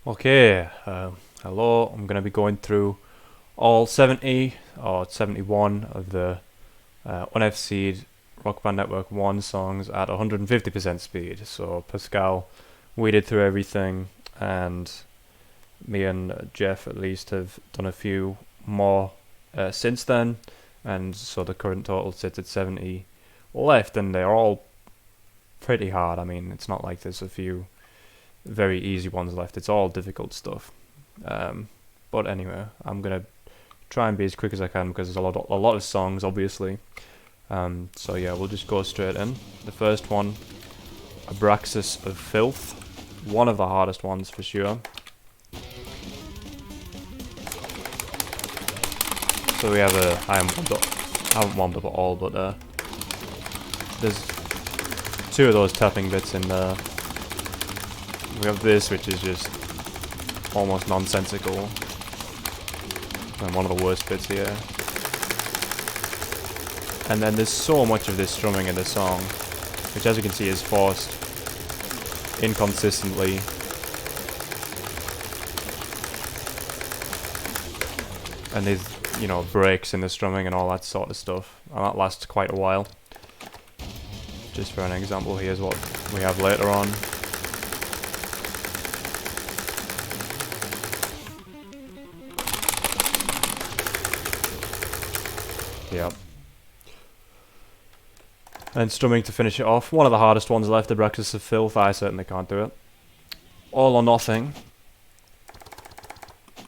Okay, hello, I'm going to be going through all 70 or 71 of the unFC'd Rock Band Network 1 songs at 150% speed. So Pascal weeded through everything, and me and Jeff at least have done a few more since then, and so the current total sits at 70 left, and they're all pretty hard. I mean, it's not like there's a few very easy ones left. It's all difficult stuff. But anyway, I'm gonna try and be as quick as I can because there's a lot of songs, obviously. So yeah, we'll just go straight in. The first one, Abraxas of Filth, one of the hardest ones for sure. So we have I haven't warmed up at all, but there's two of those tapping bits in there. We have this, which is just almost nonsensical, and one of the worst bits here. And then there's so much of this strumming in the song, which as you can see is forced inconsistently. And there's, you know, breaks in the strumming and all that sort of stuff, and that lasts quite a while. Just for an example, here's what we have later on. Yep. And strumming to finish it off. One of the hardest ones left, Abraxas of Filth. I certainly can't do it. All or Nothing.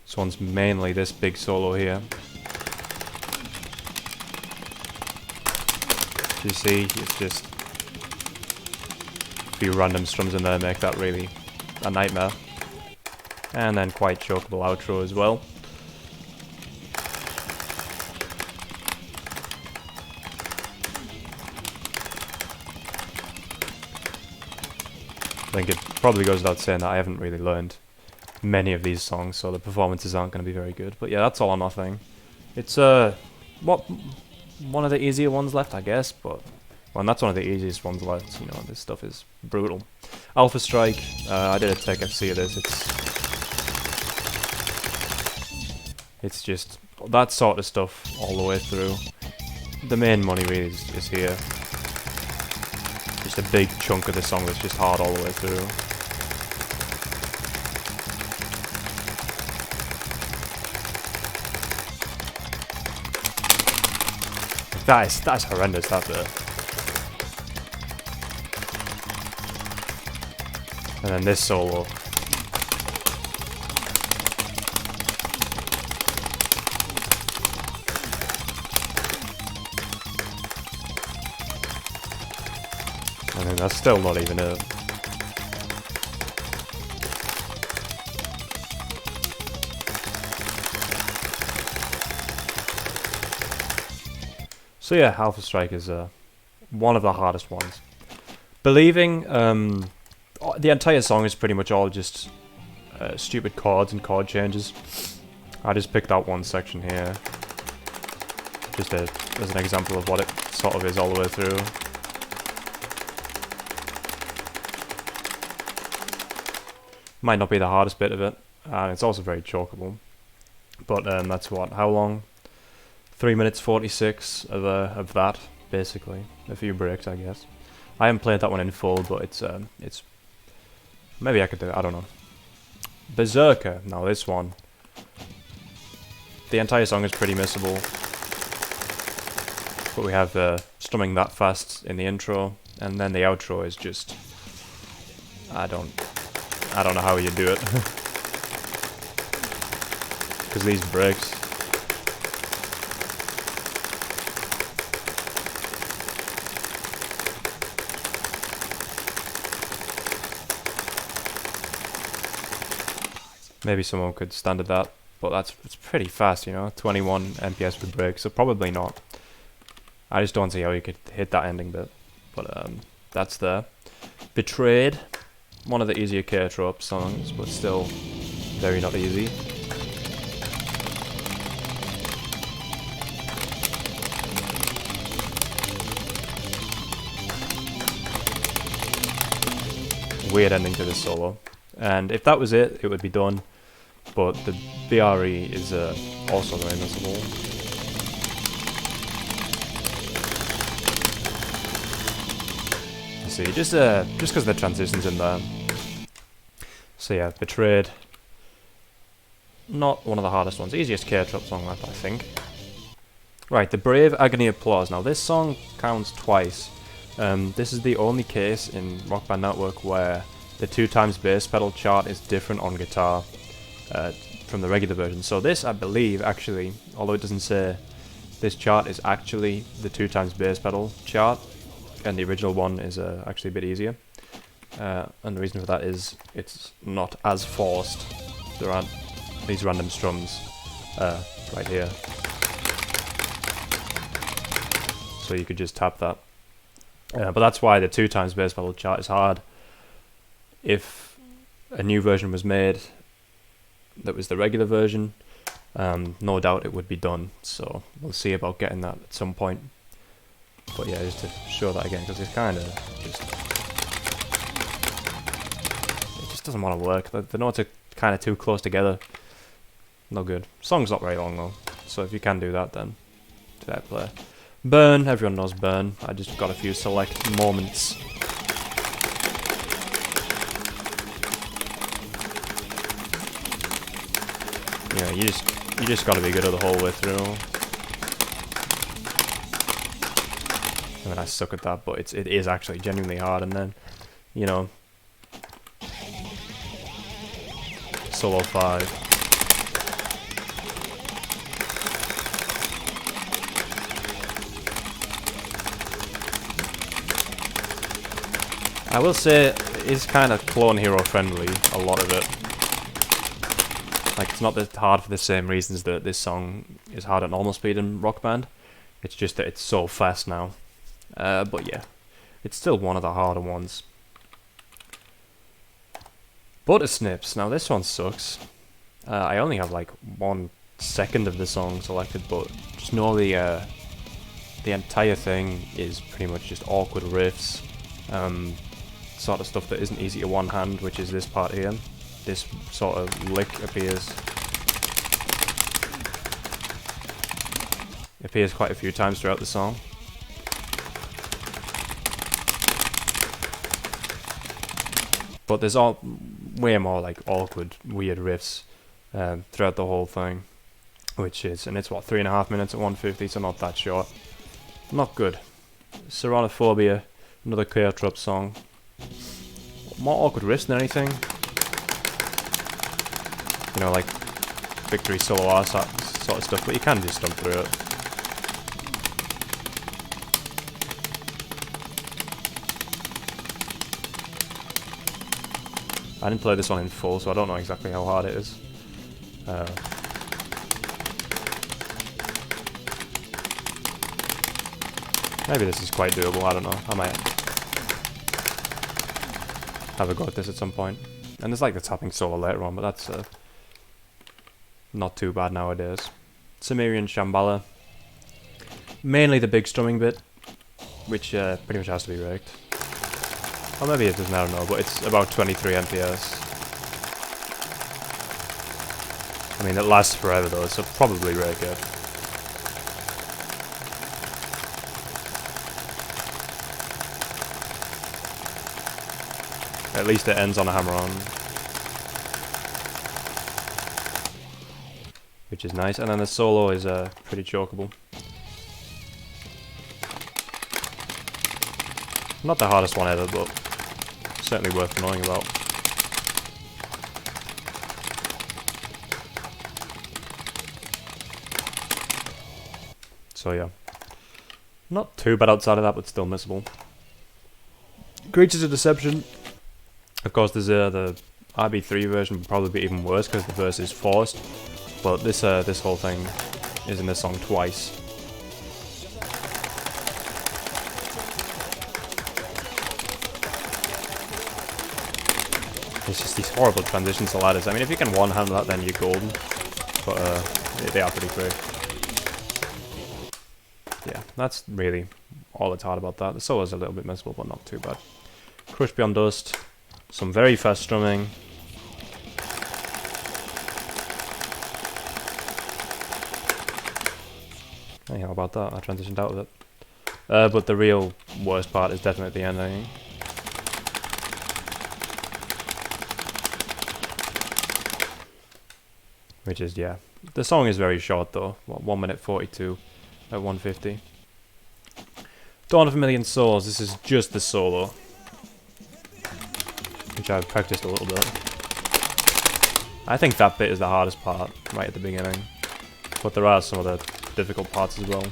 This one's mainly this big solo here. You see, it's just a few random strums in there make that really a nightmare. And then quite chokeable outro as well. I think it probably goes without saying that I haven't really learned many of these songs, so the performances aren't going to be very good. But yeah, that's All or Nothing. It's one of the easier ones left, I guess. But well, and that's one of the easiest ones left. You know, this stuff is brutal. Alpha Strike. I did a tech FC of this. It's just that sort of stuff all the way through. The main money really is here. Just a big chunk of the song that's just hard all the way through. That's horrendous, that bit. And then this solo. I mean, that's still not even it. So yeah, Alpha Strike is one of the hardest ones. Believing, the entire song is pretty much all just stupid chords and chord changes. I just picked out one section here, just as an example of what it sort of is all the way through. Might not be the hardest bit of it, and it's also very chokeable. But that's what, how long? 3 minutes 46 of that, basically. A few breaks, I guess. I haven't played that one in full, but it's maybe I could do it, I don't know. Berzerker, now this one. The entire song is pretty missable, but we have strumming that fast in the intro, and then the outro is just, I don't know how you do it. Because these breaks. Maybe someone could standard that, but it's pretty fast, you know, 21 MPS per break, so probably not. I just don't see how you could hit that ending bit, but that's there. Betrayed. One of the easier K-Trope songs, but still very not easy. Weird ending to this solo. And if that was it, it would be done. But the BRE is also very missable. See, just because the transitions in there. So yeah, Betrayed. Not one of the hardest ones. Easiest K-Trop song left, I think. Right, the Brave Agony Applause. Now this song counts twice. This is the only case in Rock Band Network where the 2x bass pedal chart is different on guitar from the regular version. So this, I believe, actually, although it doesn't say, this chart is actually the 2x bass pedal chart, and the original one is actually a bit easier. And the reason for that is it's not as forced. There aren't these random strums right here. So you could just tap that. But that's why the 2x bass pedal chart is hard. If a new version was made that was the regular version, no doubt it would be done. So we'll see about getting that at some point. But yeah, just to show that again, because it's kind of just... it just doesn't want to work. The notes are kind of too close together. No good. Song's not very long though, so if you can do that, then fair play. Burn, everyone knows Burn. I just got a few select moments. Yeah, you just got to be good at the whole way through. I mean, I suck at that, but it is actually genuinely hard. And then, you know, solo 5. I will say it's kind of clone hero friendly, a lot of it. Like, it's not that hard for the same reasons that this song is hard at normal speed in Rock Band. It's just that it's so fast now. But yeah, it's still one of the harder ones. Buttersnips. Now this one sucks. I only have like 1 second of the song selected, but just know the entire thing is pretty much just awkward riffs. Sort of stuff that isn't easy to one hand, which is this part here. This sort of lick appears quite a few times throughout the song. But there's way more like awkward, weird riffs throughout the whole thing, and it's what, 3.5 minutes at 150, so not that short. Not good. Ceraunophobia, another K-Trop song. More awkward riffs than anything. You know, like Victory Solo R sort of stuff, but you can just stomp through it. I didn't play this one in full, so I don't know exactly how hard it is. Maybe this is quite doable, I don't know. I might have a go at this at some point. And there's like the tapping solo later on, but that's not too bad nowadays. Cimmerian Shamballa. Mainly the big strumming bit, which pretty much has to be raked. Or maybe it doesn't, I don't know, but it's about 23 MPS. I mean, it lasts forever though, so probably rake it. At least it ends on a hammer-on, which is nice. And then the solo is pretty chokeable. Not the hardest one ever, but certainly worth knowing about. So yeah, not too bad outside of that, but still missable. Creatures of Deception. Of course, there's the IB3 version would probably be even worse because the verse is forced. But this whole thing is in this song twice. It's just these horrible transitions to ladders. I mean, if you can one-hand that, then you're golden. But they are pretty quick. Yeah, that's really all that's hard about that. The solo's a little bit missable, but not too bad. Crush Beyond Dust. Some very fast strumming. Hey, how about that? I transitioned out of it. But the real worst part is definitely at the end, I think. Which is, yeah. The song is very short though. What, 1 minute 42 at 150. Dawn of a Million Souls. This is just the solo, which I've practiced a little bit. I think that bit is the hardest part, right at the beginning. But there are some other difficult parts as well.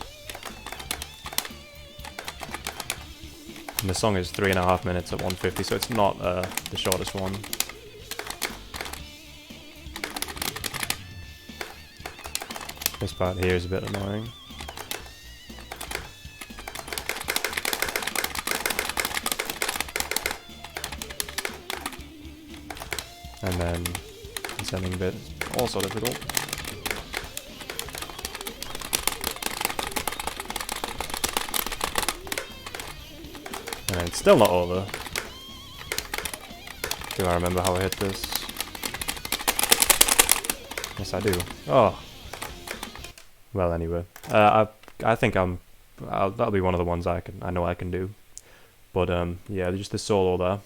And the song is 3.5 minutes at 150, so it's not the shortest one. This part here is a bit annoying. And then the sending bit is also difficult. And it's still not over. Do I remember how I hit this? Yes, I do. Oh. Well, anyway, I think that'll be one of the ones I know I can do. But yeah, just the solo there.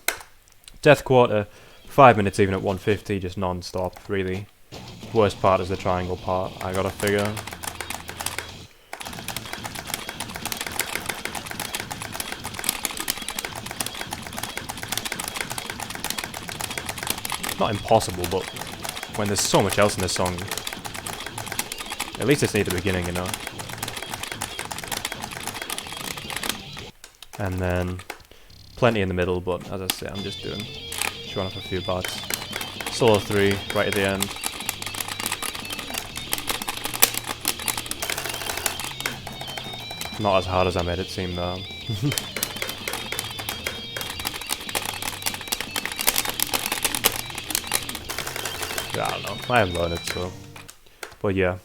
Death Quota, 5 minutes even at 150, just non-stop, really. Worst part is the triangle part, I gotta figure. Not impossible, but when there's so much else in this song, at least it's near the beginning, you know. And then plenty in the middle, but as I say, I'm just showing off a few parts. Solo 3 right at the end. Not as hard as I made it seem though. Yeah, I don't know. I haven't learned it, so. But yeah,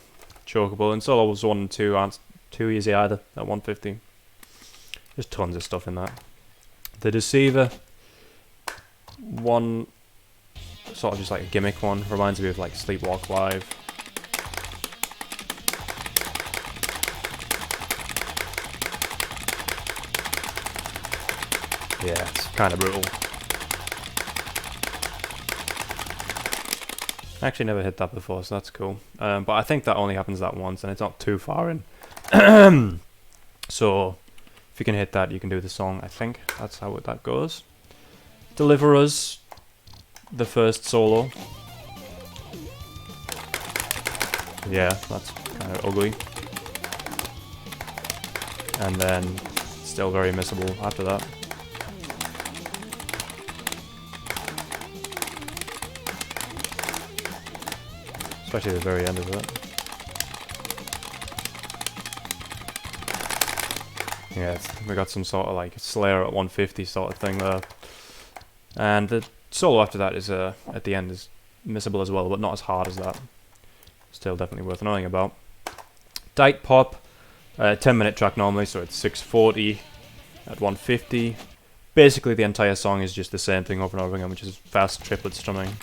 chokeable. And solos 1 and 2 aren't too easy either at 150. There's tons of stuff in that. The Deceiver, one sort of just like a gimmick one, reminds me of like Sleepwalk Live. Yeah, it's kind of brutal. I actually never hit that before, so that's cool. But I think that only happens that once, and it's not too far in. So, if you can hit that, you can do the song, I think. That's how that goes. Deliverers, the first solo. Yeah, that's kind of ugly. And then, still very missable after that. Especially the very end of it. Yeah, we got some sort of like Slayer at 150 sort of thing there. And the solo after that is at the end is missable as well, but not as hard as that. Still definitely worth knowing about. DITEPOP, 10-minute track normally, so it's 640 at 150. Basically the entire song is just the same thing over and over again, which is fast triplet strumming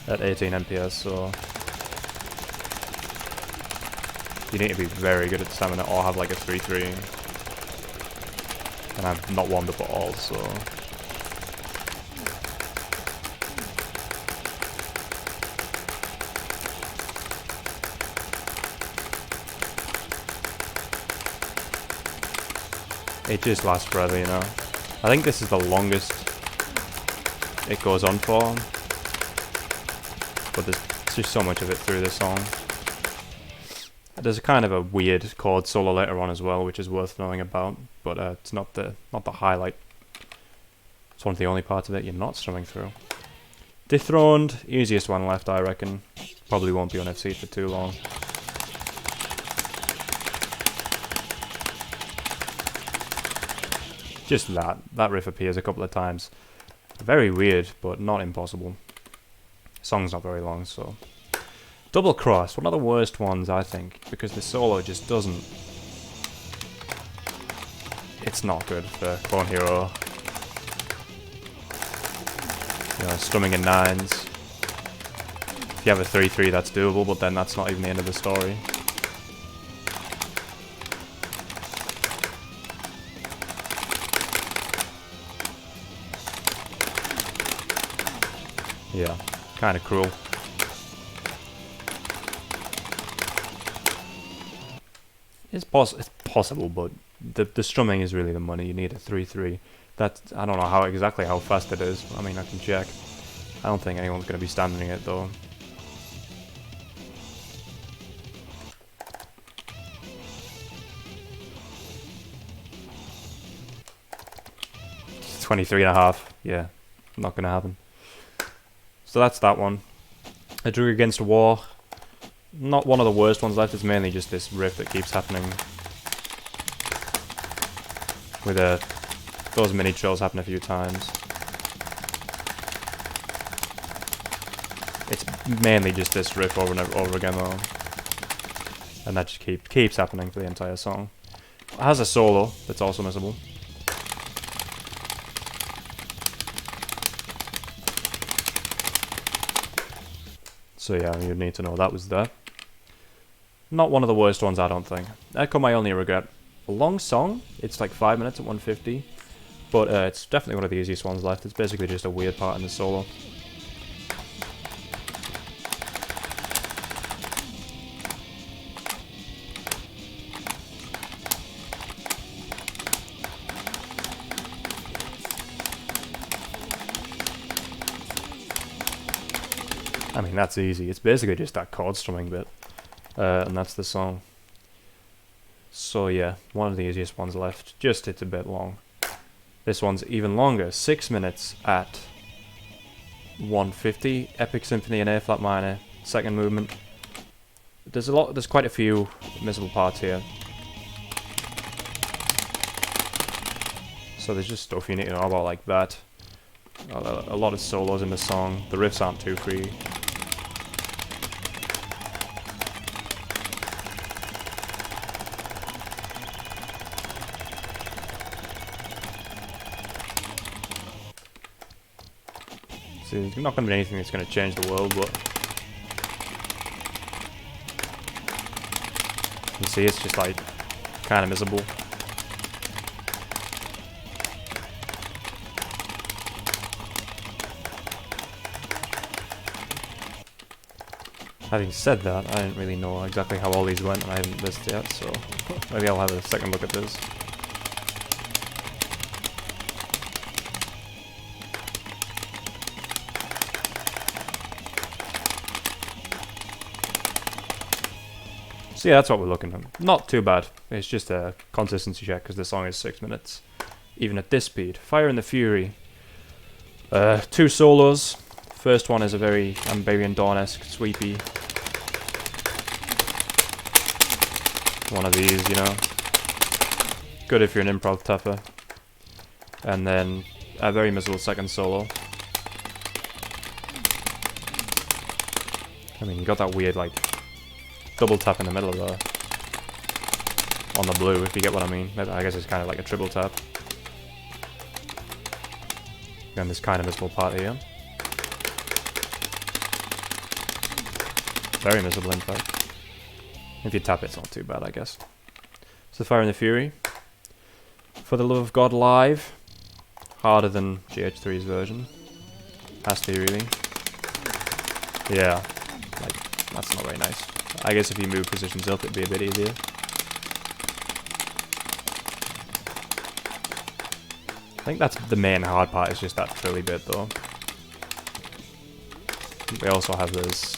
at 18 MPS, so you need to be very good at stamina or have like a 3-3. And I'm not warmed up at all, so. It just lasts forever, you know. I think this is the longest it goes on for. But there's just so much of it through this song. There's a kind of a weird chord solo later on as well, which is worth knowing about, but it's not the highlight. It's one of the only parts of it you're not strumming through. Dethroned, easiest one left, I reckon. Probably won't be on FC for too long. Just that riff appears a couple of times. Very weird, but not impossible. Song's not very long, so. Doublecrossed, one of the worst ones, I think, because the solo just doesn't. It's not good for Clone Hero. You know, strumming in 9s. If you have a 3-3, that's doable, but then that's not even the end of the story. Yeah, kind of cruel. It's possible, but the strumming is really the money. You need a 3/3. That, I don't know exactly how fast it is. I mean, I can check. I don't think anyone's going to be standing it though. 23.5. Yeah, not going to happen. So that's that one. A Drug Against War. Not one of the worst ones left. It's mainly just this riff that keeps happening. With those mini trills happen a few times. It's mainly just this riff over and over again though. And that just keeps happening for the entire song. It has a solo that's also missable. So yeah, you need to know that was there. Not one of the worst ones, I don't think. Echo My Only Regret. A long song. It's like 5 minutes at 150. But it's definitely one of the easiest ones left. It's basically just a weird part in the solo. I mean, that's easy. It's basically just that chord strumming bit. And that's the song. So yeah, one of the easiest ones left. Just it's a bit long. This one's even longer. 6 minutes at 150. Epic Symphony in A flat minor. Second movement. There's quite a few missable parts here. So there's just stuff you need to know about like that. A lot of solos in the song. The riffs aren't too free. See, there's not going to be anything that's going to change the world, but you see, it's just like kind of miserable. Having said that, I didn't really know exactly how all these went, and I haven't listened yet, so maybe I'll have a second look at this. So yeah, that's what we're looking at. Not too bad. It's just a consistency check because the song is 6 minutes. Even at this speed. Fire and the Fury. 2 solos. First one is a very Ambarian Dawn-esque, sweepy. One of these, you know. Good if you're an improv tougher. And then a very miserable second solo. I mean, you got that weird, like, double tap in the middle of on the blue, if you get what I mean. I guess it's kind of like a triple tap. Then this kind of miserable part here. Very miserable, in fact. If you tap it, it's not too bad, I guess. So Fire and the Fury. For the Love of God live. Harder than GH3's version. Has to be, really. Yeah. Like, that's not very nice. I guess if you move positions up, it'd be a bit easier. I think that's the main hard part, is just that trilly bit, though. We also have this.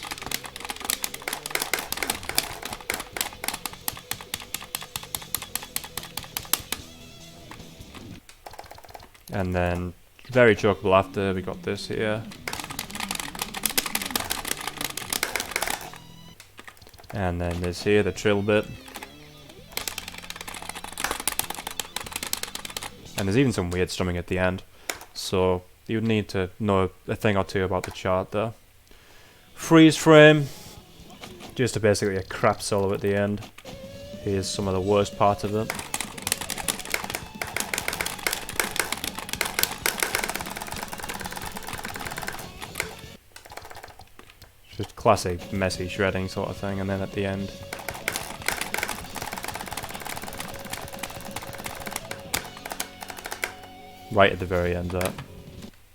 And then, very chokeable after, we got this here. And then there's here the trill bit. And there's even some weird strumming at the end. So you'd need to know a thing or two about the chart there. Freeze frame. Just basically a crap solo at the end. Here's some of the worst parts of it. Just classic messy shredding sort of thing, and then at the end right at the very end there,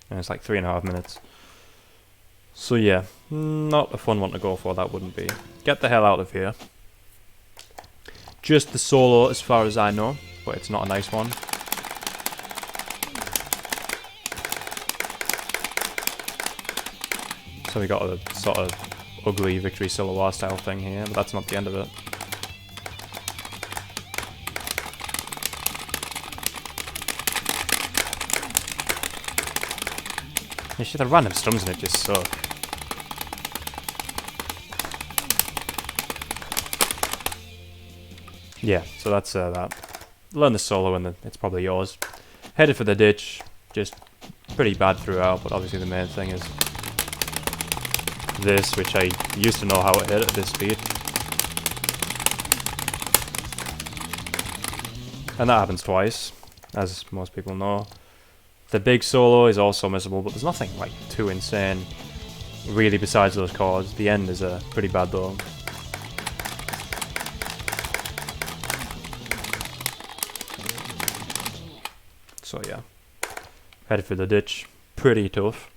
and it's like 3.5 minutes. So yeah, not a fun one to go for, that wouldn't be. Get the hell out of here. Just the solo as far as I know, but it's not a nice one. So we got a sort of ugly Victory Solo style thing here, but that's not the end of it. The random strums in it just suck. Yeah, so that's that. Learn the solo and it's probably yours. Headed for the ditch, just pretty bad throughout, but obviously the main thing is this, which I used to know how it hit at this speed. And that happens twice, as most people know. The big solo is also missable, but there's nothing like too insane really besides those chords. The end is pretty bad though. So yeah, headed for the ditch, pretty tough.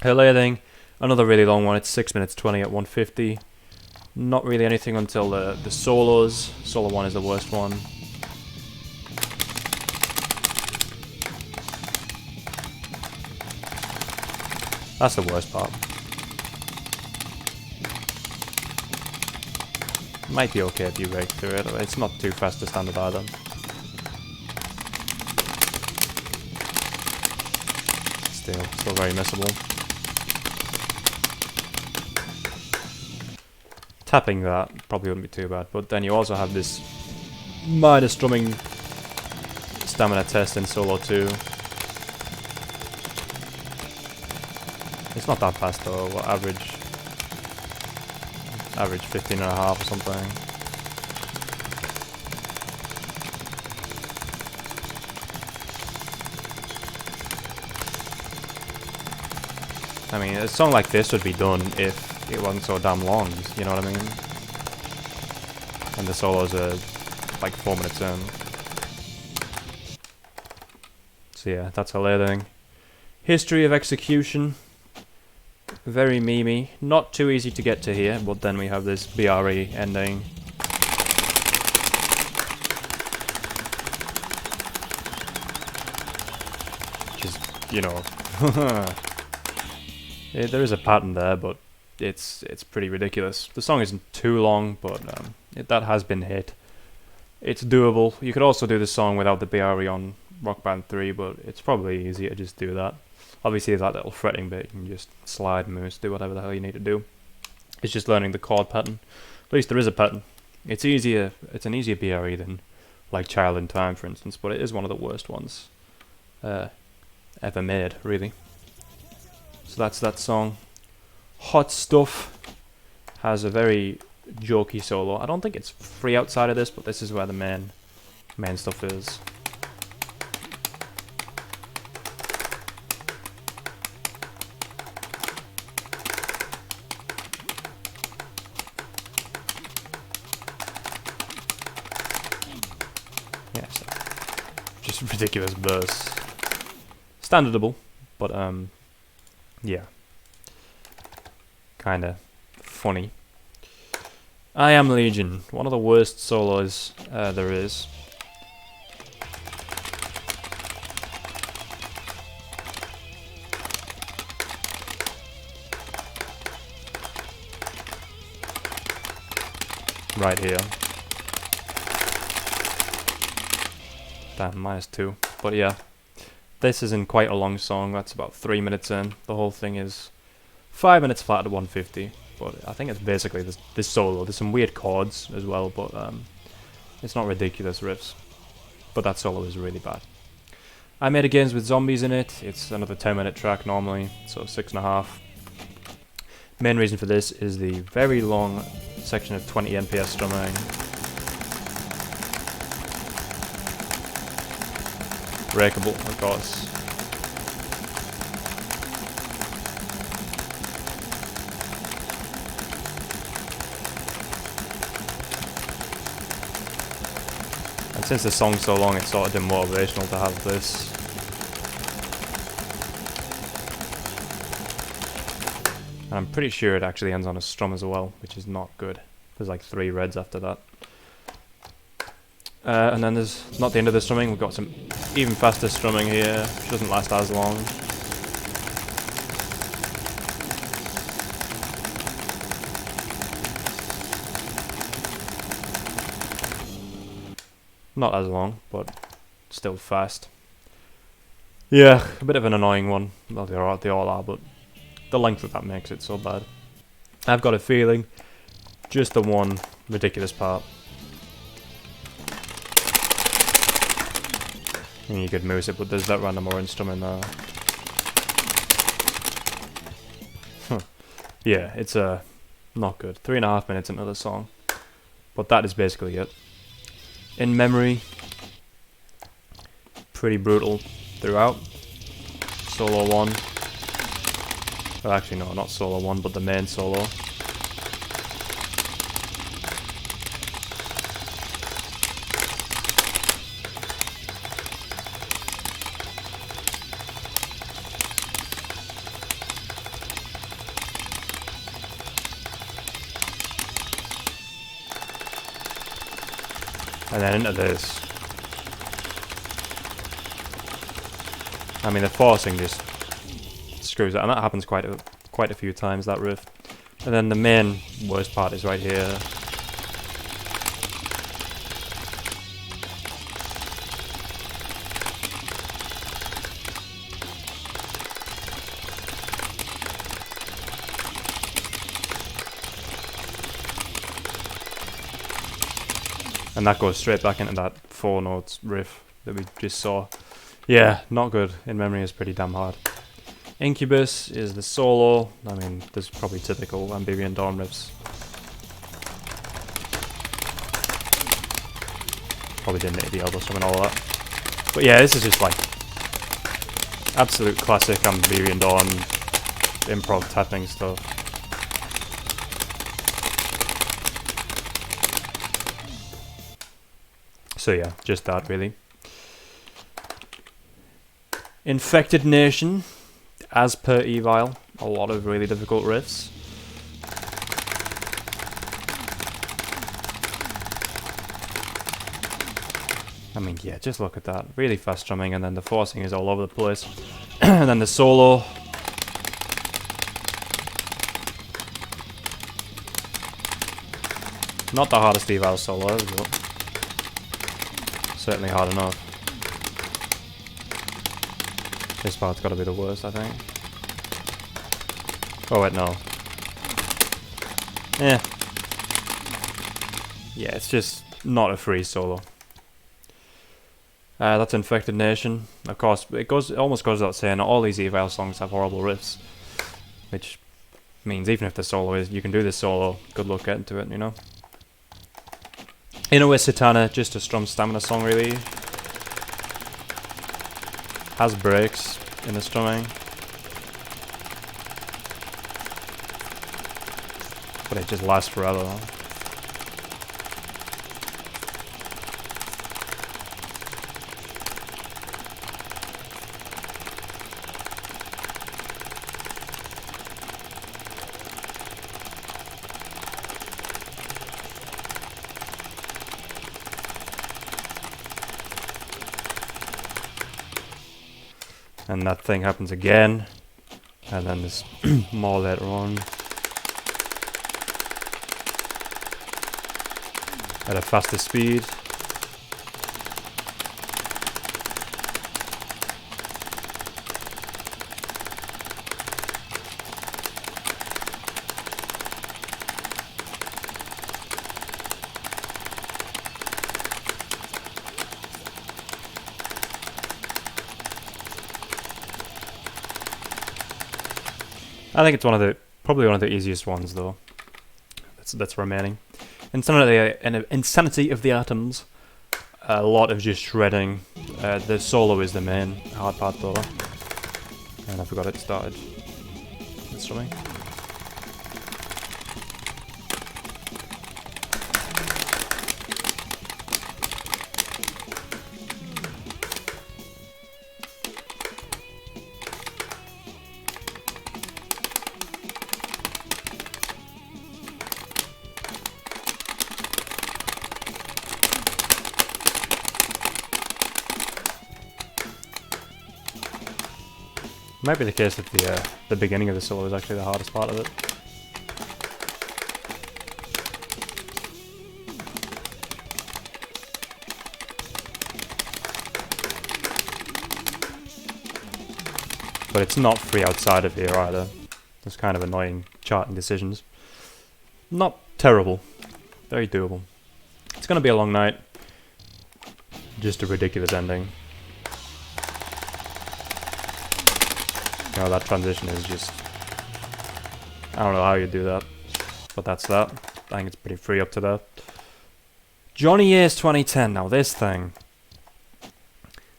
Herlathing, another really long one, it's 6 minutes 20 at 150. Not really anything until the solos. Solo 1 is the worst one. That's the worst part. Might be okay if you rake through it, it's not too fast to standard either. Still very missable. Tapping that probably wouldn't be too bad, but then you also have this minor strumming stamina test in solo 2. It's not that fast though, what, average 15.5 or something. I mean, a song like this would be done if it wasn't so damn long, you know what I mean? And the solos are like 4 minutes in. So yeah, that's Herlathing. History of Execution. Very memey, not too easy to get to here, but then we have this BRE ending. Which is, you know, there is a pattern there, but it's pretty ridiculous. The song isn't too long, but that has been hit. It's doable. You could also do the song without the BRE on Rock Band 3, but it's probably easier to just do that. Obviously that little fretting bit, you can just slide, moose, do whatever the hell you need to do. It's just learning the chord pattern. At least there is a pattern. It's an easier BRE than like Child in Time, for instance, but it is one of the worst ones ever made, really. So that's that song. Hot Stuff has a very jokey solo. I don't think it's free outside of this, but this is where the main stuff is. Yeah, so just ridiculous verse. Standardable, but yeah, kinda funny. I Am Legion, one of the worst solos there is. Right here. Damn, -2. But yeah, this isn't quite a long song. That's about 3 minutes in. The whole thing is 5 minutes flat at 150. But I think it's basically this solo. There's some weird chords as well, but it's not ridiculous riffs. But that solo is really bad. IMAGWZII in it. It's another 10-minute track normally, so 6.5. Main reason for this is the very long section of 20 NPS strumming. Breakable, of course. And since the song's so long, it's sort of demotivational to have this. And I'm pretty sure it actually ends on a strum as well, which is not good. There's like 3 reds after that. And then there's not the end of the strumming, we've got some even faster strumming here, which doesn't last as long. Not as long, but still fast. Yeah, a bit of an annoying one. Well, they all are, but the length of that makes it so bad. I've got a feeling just the one ridiculous part. I mean, you could moose it, but there's that random orange strum in there. Yeah, it's not good. 3.5 minutes into the song. But that is basically it. In memory, pretty brutal throughout. Solo 1. Well, actually no, not solo 1, but the main solo. And then into this. I mean, the forcing just screws it, and that happens quite a few times, that riff. And then the main worst part is right here. And that goes straight back into that 4 notes riff that we just saw. Yeah, not good. In memory is pretty damn hard. Incubus is the solo. I mean, there's probably typical Amphibian Dawn riffs. Probably didn't hit the elbow strum and all that. But yeah, this is just like absolute classic Amphibian Dawn improv tapping stuff. So yeah, just that really. Infected Nation, as per Evil, a lot of really difficult riffs. I mean, yeah, just look at that. Really fast strumming, and then the forcing is all over the place. And then the solo. Not the hardest Evil solo, but certainly hard enough. This part's gotta be the worst, I think. Oh wait, no. Yeah, it's just not a free solo. That's Infected Nation. Of course, it almost goes without saying, all these Evil songs have horrible riffs. Which means even if the solo is, you can do this solo, good luck getting to it, you know? Inno Satana, just a strum stamina song really. Has breaks in the strumming. But it just lasts forever. And that thing happens again, and then there's more later on. At a faster speed. I think it's probably one of the easiest ones though. That's remaining. Insanity of the Atoms. A lot of just shredding. The solo is the main hard part though. And I forgot it started. It's strumming. Might be the case that the beginning of the solo is actually the hardest part of it. But it's not free outside of here either. There's kind of annoying charting decisions. Not terrible. Very doable. It's gonna be a long night. Just a ridiculous ending. You know, that transition is just... I don't know how you do that. But that's that. I think it's pretty free up to that. Johnny Year's 2010. Now this thing...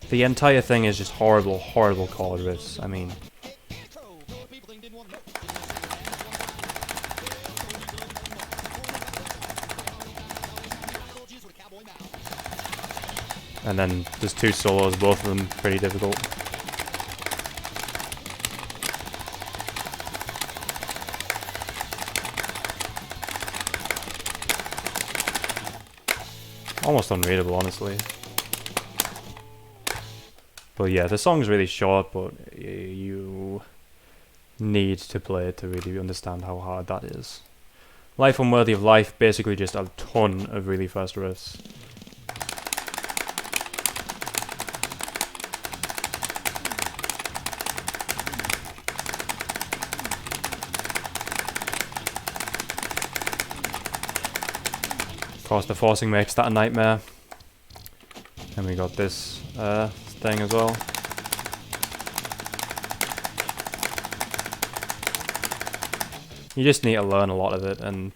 The entire thing is just horrible, horrible chord riffs. I mean... And then there's two solos, both of them pretty difficult. Almost unreadable, honestly. But yeah, the song's really short, but you need to play it to really understand how hard that is. Life Unworthy of Life, basically just a ton of really fast riffs. Of course, the forcing makes that a nightmare. And we got this thing as well. You just need to learn a lot of it, and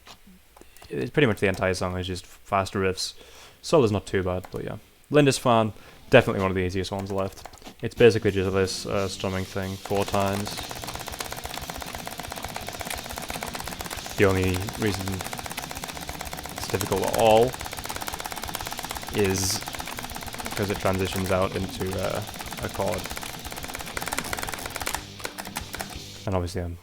it's pretty much the entire song is just fast riffs. Solo's not too bad, but yeah. Lindisfarne, definitely one of the easiest ones left. It's basically just this strumming thing 4 times. The only reason it's difficult at all is because it transitions out into a chord. And obviously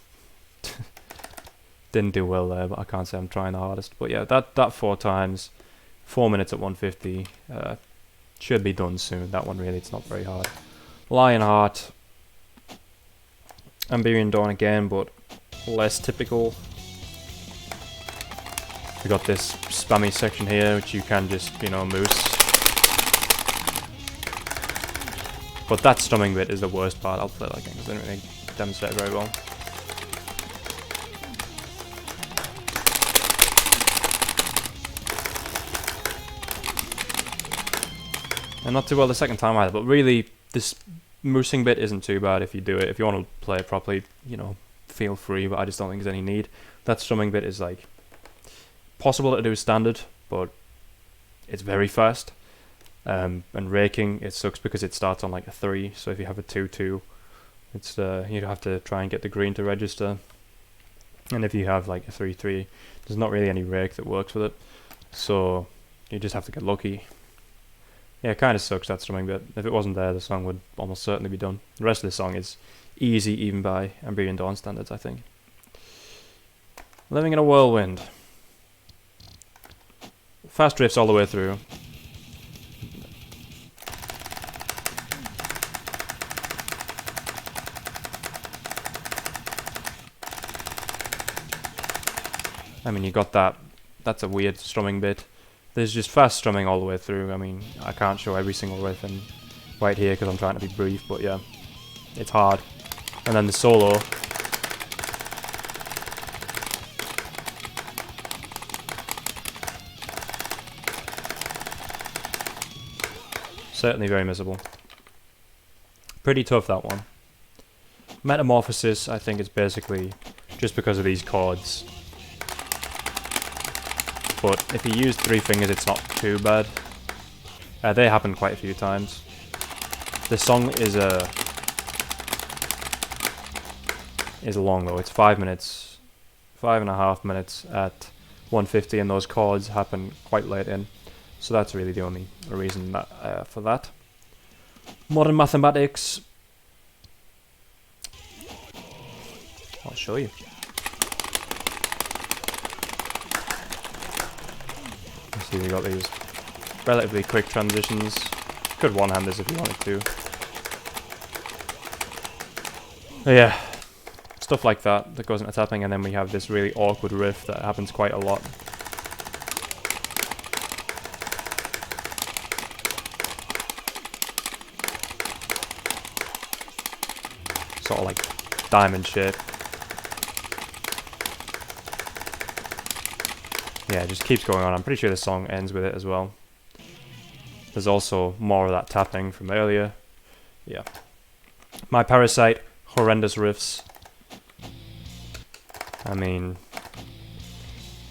didn't do well there, but I can't say I'm trying the hardest. But yeah, that 4 times, 4 minutes at 150, should be done soon. That one really, it's not very hard. Lionheart, Amberian Dawn again, but less typical. We got this spammy section here, which you can just, you know, moose. But that strumming bit is the worst part. I'll play that again because I didn't really demonstrate it very well. And not too well the second time either, but really, this moosing bit isn't too bad if you do it. If you want to play it properly, you know, feel free, but I just don't think there's any need. That strumming bit is, like, possible to do standard, but it's very fast. And raking, it sucks because it starts on, like, a 3, so if you have a 2-2, it's you have to try and get the green to register. And if you have, like, a 3-3, there's not really any rake that works with it, so you just have to get lucky. Yeah, it kind of sucks, that strumming bit. If it wasn't there, the song would almost certainly be done. The rest of the song is easy, even by Amberian Dawn standards, I think. Living in a Whirlwind. Fast riffs all the way through. I mean, you got that. That's a weird strumming bit. There's just fast strumming all the way through. I mean, I can't show every single riff in right here because I'm trying to be brief, but yeah, it's hard. And then the solo. Certainly very missable. Pretty tough, that one. Metamorphosis, I think, is basically just because of these chords. But if you use 3 fingers, it's not too bad. They happen quite a few times. The song is long though. It's 5 minutes, 5.5 minutes at 150, and those chords happen quite late in. So that's really the only reason that for that. Modern Mathematics. I'll show you. See, we got these relatively quick transitions. Could one-hand this if you wanted to. Yeah, stuff like that goes into tapping, and then we have this really awkward riff that happens quite a lot. Sort of like diamond shape. Yeah, it just keeps going on. I'm pretty sure the song ends with it as well. There's also more of that tapping from earlier. Yeah. My Parasite, horrendous riffs. I mean,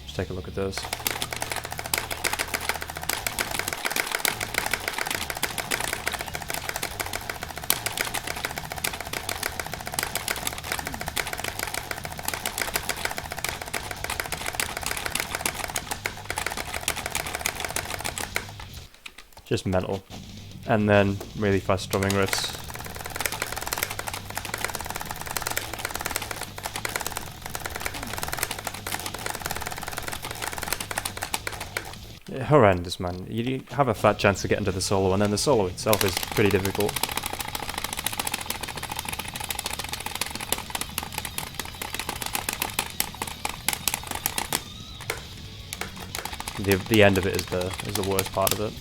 just take a look at this. Just mental. And then really fast strumming riffs. Yeah, horrendous, man. You have a fat chance to get into the solo, and then the solo itself is pretty difficult. The end of it is the worst part of it.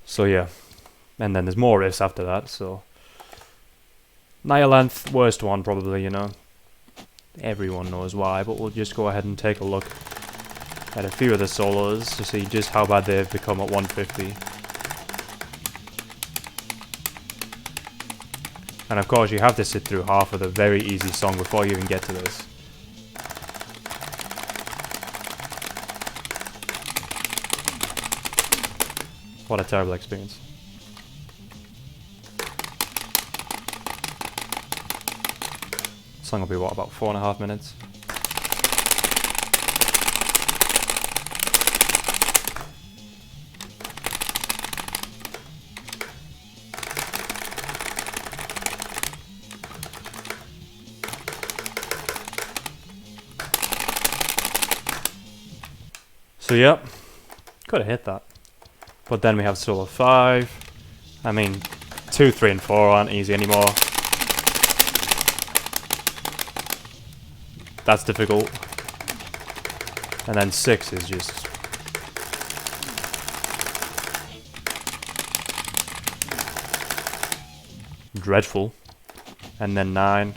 So yeah, and then there's more riffs after that. So Nihilanth, worst one probably, you know. Everyone knows why, but we'll just go ahead and take a look at a few of the solos to see just how bad they've become at 150. And of course you have to sit through half of the very easy song before you even get to this. What a terrible experience. Song will be what, about 4.5 minutes? So yeah, could have hit that. But then we have solo 5. I mean, 2, 3, and 4 aren't easy anymore. That's difficult. And then 6 is just... dreadful. And then 9.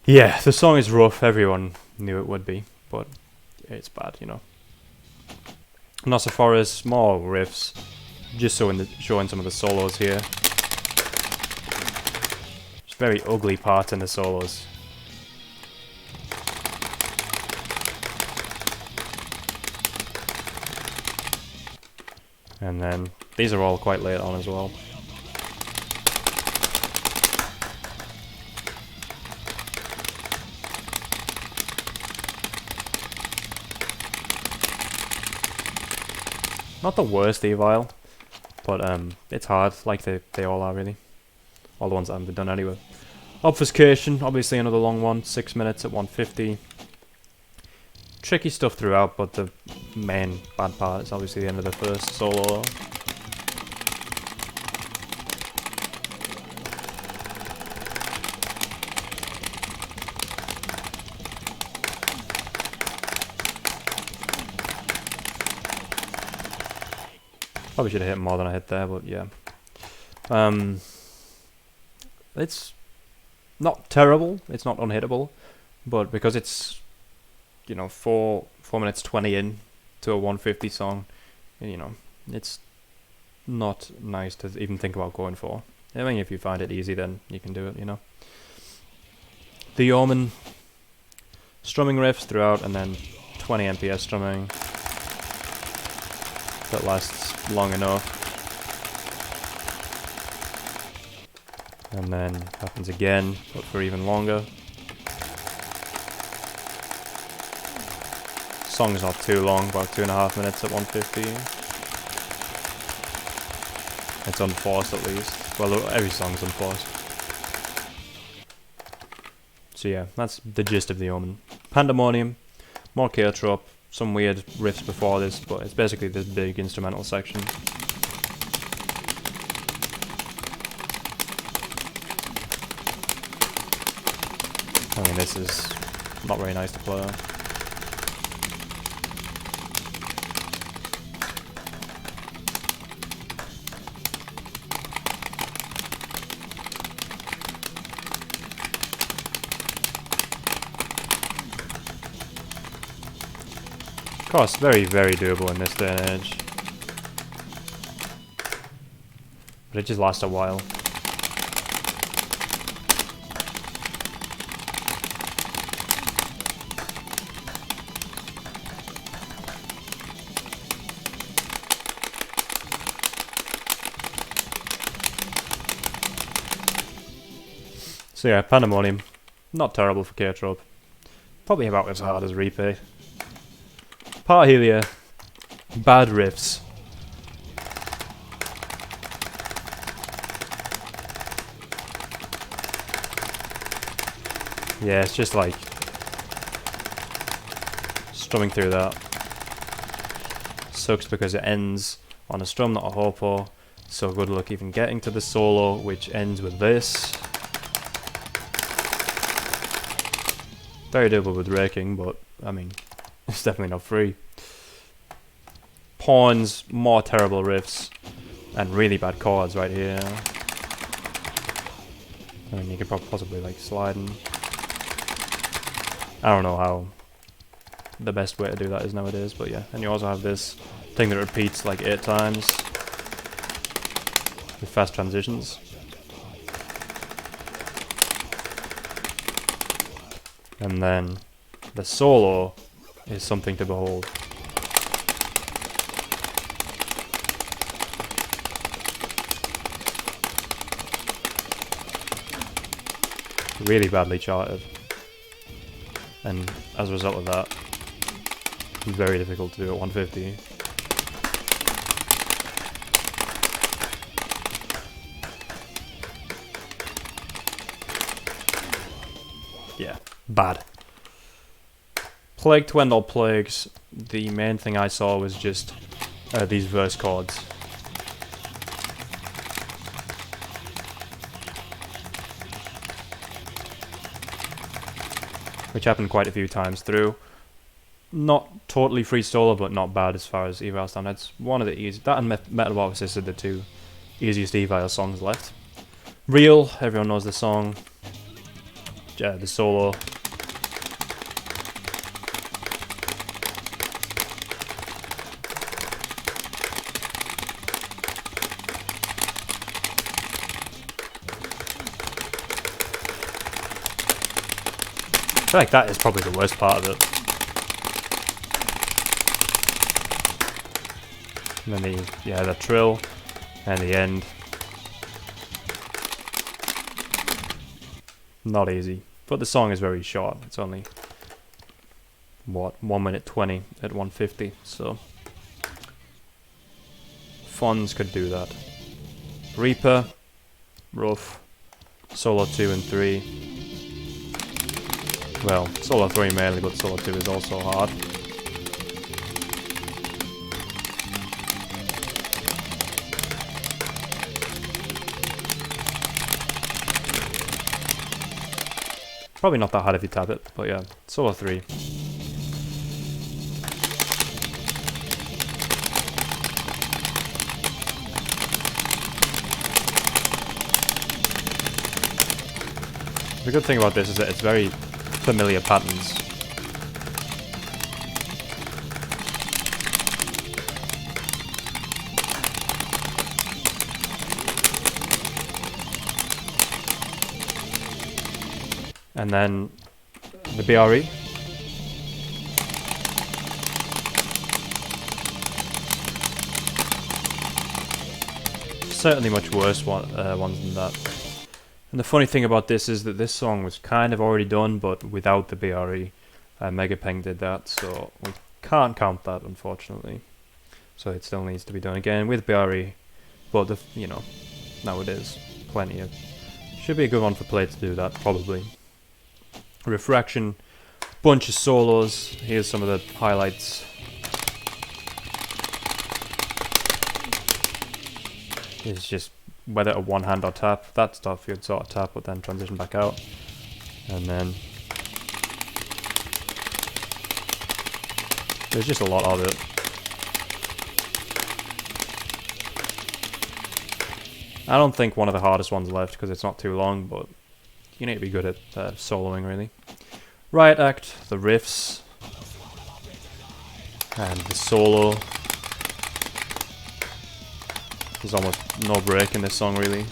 Yeah, the song is rough, everyone knew it would be, but it's bad, you know. Nosophoros, more riffs, just showing some of the solos here. Just very ugly parts in the solos. And then, these are all quite late on as well. Not the worst Evil, but it's hard, like they all are really. All the ones that haven't been done anyway. Obfuscation, obviously another long one, 6 minutes at 150. Tricky stuff throughout, but the main bad part is obviously the end of the first solo. Probably should have hit more than I hit there, but yeah. It's not terrible, it's not unhittable, but because it's, you know, 4 minutes 20 in to a 150 song, you know, it's not nice to even think about going for. I mean, if you find it easy, then you can do it, you know. The Omen, strumming riffs throughout, and then 20 MPS strumming. That lasts long enough. And then happens again, but for even longer. Song's not too long, about 2.5 minutes at 150. It's unforced at least. Well, every song's unforced. So yeah, that's the gist of the Omen. Pandemonium, more K-Trop, some weird riffs before this, but it's basically this big instrumental section. I mean, this is not very nice to play. Of course, very, very doable in this day and age. But it just lasts a while. So yeah, Pandemonium, not terrible for K-Trop. Probably about as hard as Repay. Parhelia, bad riffs. Yeah, it's just like strumming through that. Sucks because it ends on a strum, not a hopo. So good luck even getting to the solo, which ends with this. Very doable with raking, but I mean, it's definitely not free. Pawns, more terrible riffs, and really bad chords right here. I mean, you could possibly like sliding. I don't know how the best way to do that is nowadays, but yeah. And you also have this thing that repeats like 8 times with fast transitions. And then the solo is something to behold. Really badly charted. And as a result of that, very difficult to do at 150. Yeah, bad. Plague to end all plagues, the main thing I saw was just these verse chords. Which happened quite a few times through. Not totally free solo, but not bad as far as eval standards. One of the easiest. That and Metamorphosis are the 2 easiest eval songs left. Real, everyone knows the song. The solo. I feel like that is probably the worst part of it. And then the trill and the end. Not easy. But the song is very short. It's only, what, 1 minute 20 at 150, so Fonz could do that. Reaper, rough. Solo 2 and 3. Well, solo 3 mainly, but solo 2 is also hard. Probably not that hard if you tap it, but yeah, solo 3. The good thing about this is that it's very familiar patterns. And then the BRE. Certainly much worse ones than that. And the funny thing about this is that this song was kind of already done, but without the BRE. Megapeng did that, so we can't count that, unfortunately. So it still needs to be done again with BRE but you know, nowadays, plenty of. Should be a good one for play to do that, probably. Refraction, bunch of solos. Here's some of the highlights. It's just whether a one hand or tap. That stuff you'd sort of tap, but then transition back out, and then there's just a lot of it. I don't think one of the hardest ones left because it's not too long, but you need to be good at soloing, really. Riot Act, the riffs, and the solo. There's almost no break in this song, really.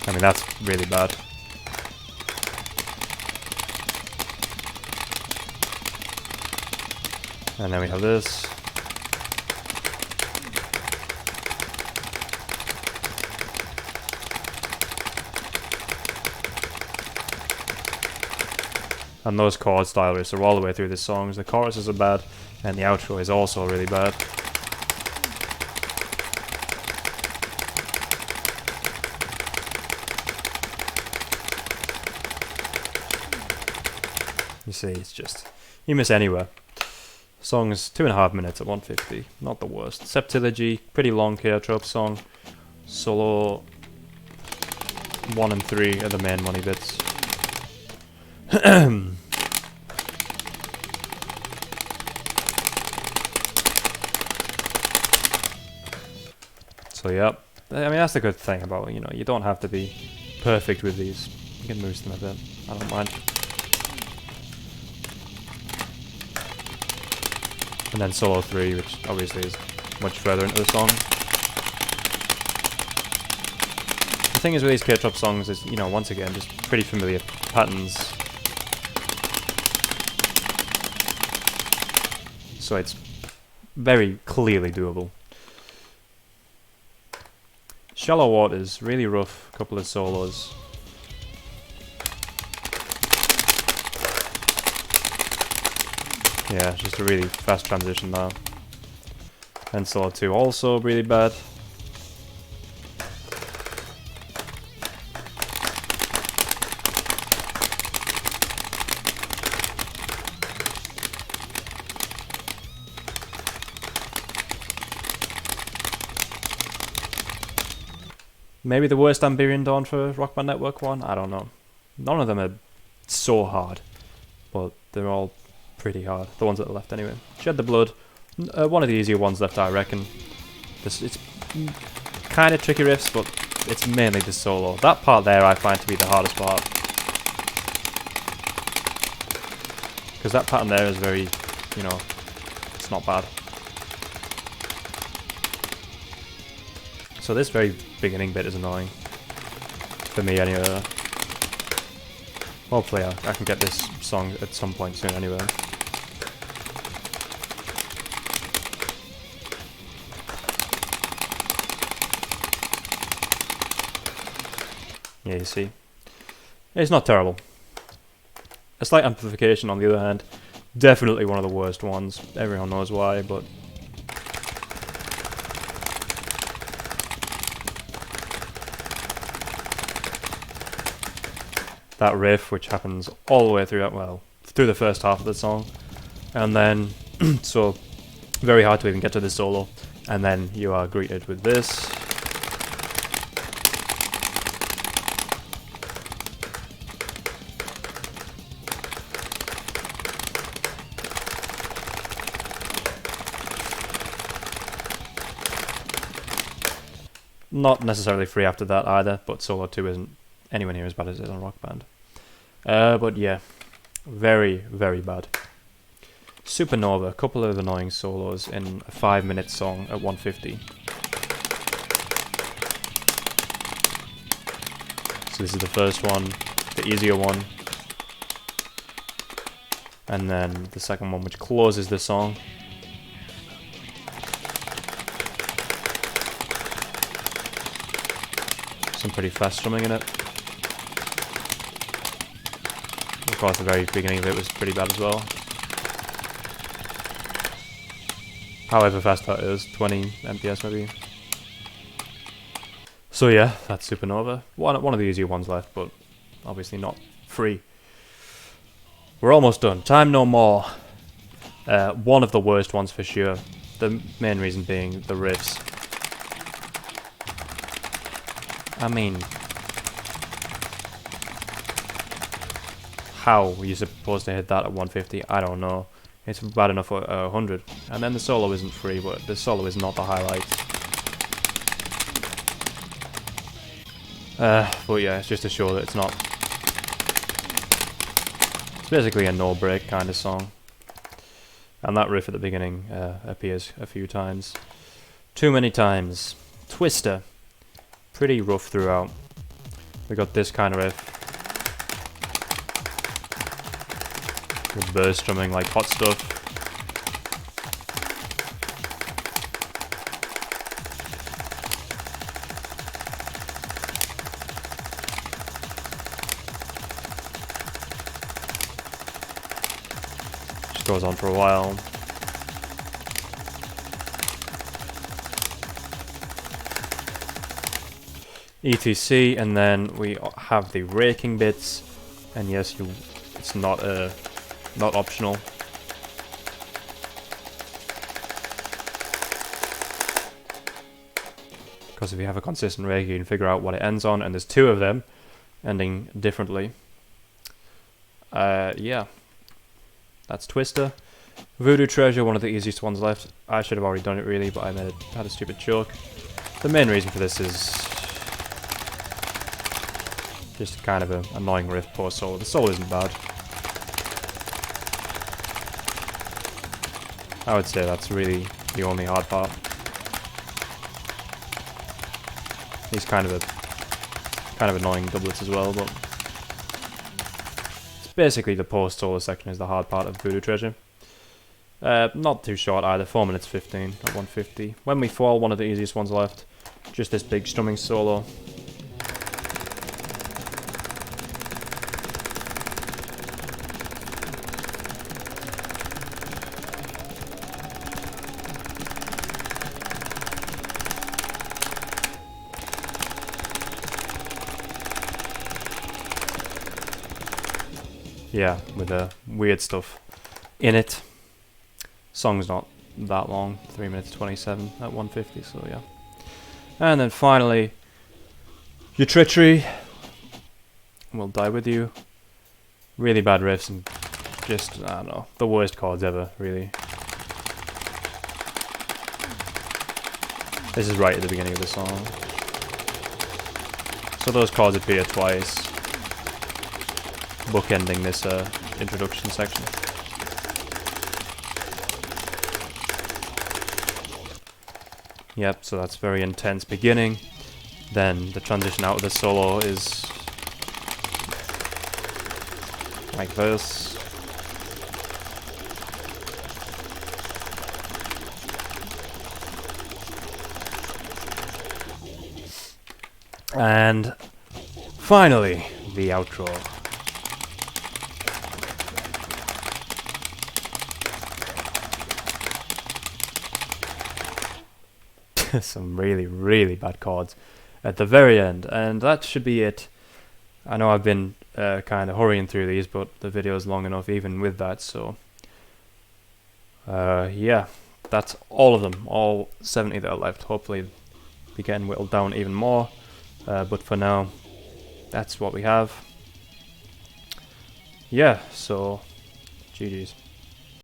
I mean, that's really bad. And then we have this. And those chord style riffs are all the way through this song. The choruses are bad, and the outro is also really bad. You see, it's just, you miss anywhere. Song's 2.5 minutes at 150, not the worst. Septilogy, pretty long Chaotrope song. Solo 1 and 3 are the main money bits. So yeah, I mean that's the good thing about, you know, you don't have to be perfect with these. You can boost them a bit, I don't mind. And then solo 3, which obviously is much further into the song. The thing is with these K-Trop songs is, you know, once again, just pretty familiar patterns. So it's very clearly doable. Shallow Waters, really rough couple of solos. Yeah, just a really fast transition now. And solo 2 also really bad. Maybe the worst Amberian Dawn for Rock Band Network 1? I don't know. None of them are so hard, but they're all pretty hard. The ones that are left anyway. Shed the Blood, one of the easier ones left, I reckon. It's kind of tricky riffs, but it's mainly the solo. That part there I find to be the hardest part. Because that pattern there is very, you know, it's not bad. So this very beginning bit is annoying. For me anyway. Hopefully I can get this song at some point soon anyway. Yeah, you see. It's not terrible. A Slight Amplification, on the other hand, definitely one of the worst ones. Everyone knows why, but that riff, which happens all the way through, well, through the first half of the song, and then, so, very hard to even get to the solo, and then you are greeted with this. Not necessarily free after that either, but solo 2 isn't anywhere near as bad as it is on Rock Band. But yeah, very, very bad. Supernova, a couple of annoying solos in a 5-minute song at 150. So this is the first one, the easier one. And then the second one, which closes the song. Some pretty fast strumming in it. Of course, the very beginning of it was pretty bad as well. However fast that is, 20 MPS maybe. So yeah, that's Supernova. One of the easier ones left, but obviously not free. We're almost done. Time No More. One of the worst ones for sure. The main reason being the riffs. I mean, how were you supposed to hit that at 150? I don't know. It's bad enough at 100. And then the solo isn't free, but the solo is not the highlight. But yeah, it's just to show that it's not... It's basically a no-break kind of song. And that riff at the beginning appears a few times. Too many times. Twister. Pretty rough throughout. We got this kind of riff. With burst strumming like hot stuff. Just goes on for a while. ETC, and then we have the raking bits, and yes, it's not optional. Because if you have a consistent rake, you can figure out what it ends on, and there's two of them ending differently. Yeah, that's Twister. Voodoo Treasure, one of the easiest ones left. I should have already done it really, but I had a stupid choke. The main reason for this is just kind of an annoying riff post solo. The solo isn't bad. I would say that's really the only hard part. These kind of annoying doublets as well, but it's basically the post solo section is the hard part of Voodoo Treasure. Not too short either, 4 minutes 15 at 150. When We Fall, one of the easiest ones left. Just this big strumming solo. Yeah, with the weird stuff in it. Song's not that long, 3 minutes 27 at 150, so yeah. And then finally, Your Treachery Will Die With You. Really bad riffs and just, I don't know, the worst chords ever, really. This is right at the beginning of the song. So those chords appear twice, bookending this introduction section. Yep, so that's very intense beginning. Then the transition out of the solo is like this. And finally, the outro. Some really, really bad chords at the very end, and that should be it. I know I've been kind of hurrying through these, but the video is long enough even with that, so yeah, that's all of them, all 70 that are left. Hopefully be getting whittled down even more, but for now, that's what we have. Yeah, so GG's.